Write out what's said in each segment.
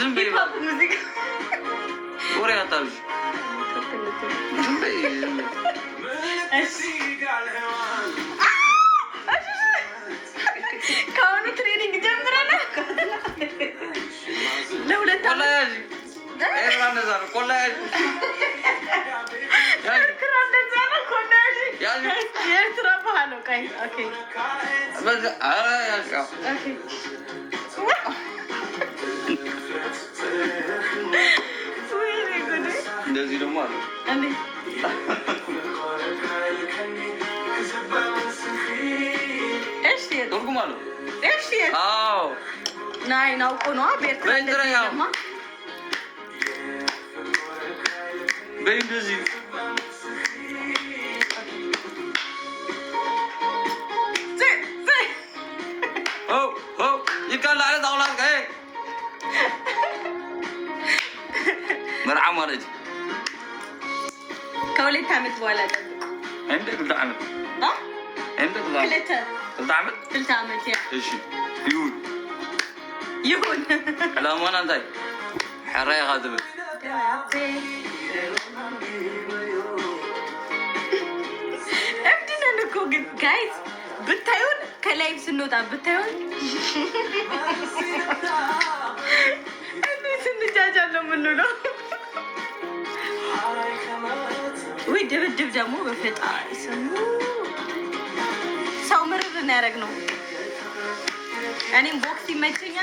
زنبي موسيقى وريها طابش زنبي كونو تريننج جمرنا لولا والله ياجي ايه نزار والله ياجي يا ترى بحاله اوكي اوكي بس يا شيخ اوكي ويلي غودي እንደዚህ ደግሞ አለ እንዴ እሺ ትርጉም አለው እሺ አዎ ናይ ናውቆ ነው በኤርትራ እንደማ በእንደዚህ يقال على أولادك إيه مرعى مرج كولي تعمل ولد عندك كل تعمل ها عندك كل تعمل كل تعمل يا إيش يون يون لا ما أنا ذاي حرية غادمة أبدينا نكون جايز بتاعون كلايف سنوتا بتاعون أنا سنجاجا لمنو له وي دب جامو بفتح سمو سو مرر نارجنو أنا بوكسي ماتشينيا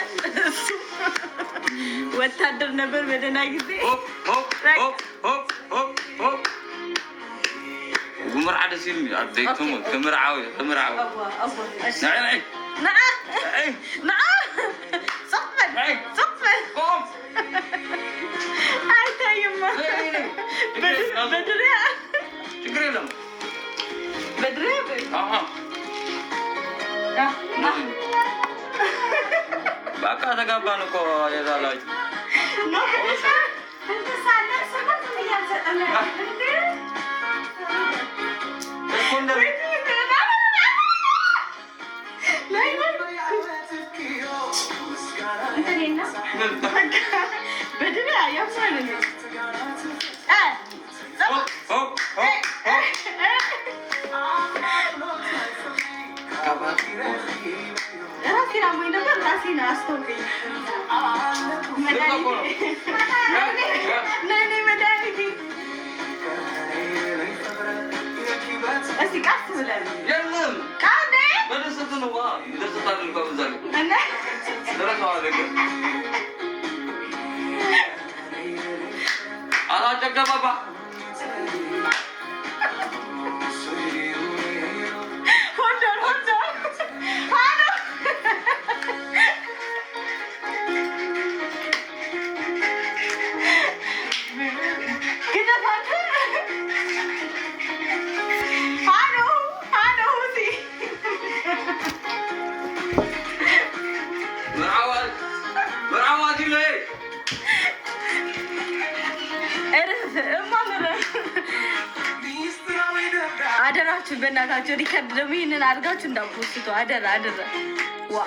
وتهدر نبر بدنا كذي هوب هوب هوب هوب هوب هوب قمر على سيلمي عديتهم كمرعاوي كمرعاوي نعم نعم نعم صفن صفن قوم هاي تايمة بدريا شكرا لهم بدريا نعم بقى هذا قابانو كو يا زلاج انت سالك سمعت لي يا زلمه بدنا يا فلان راسي رامي نبر راسي ناستوكي ناني مداني أسيك أسهل يلا كاني بدي ستنوا بدي ستاني كوزالي أنا درس عليك على جنب بابا አደራችሁ በእናታችሁ ሪከርድ ደግሞ ይሄንን አድርጋችሁ እንዳትፖስቱ አደራ አደራ ዋ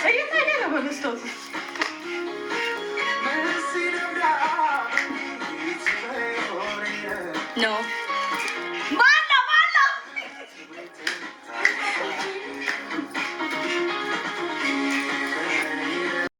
እየታየ ነው በመስታወቱ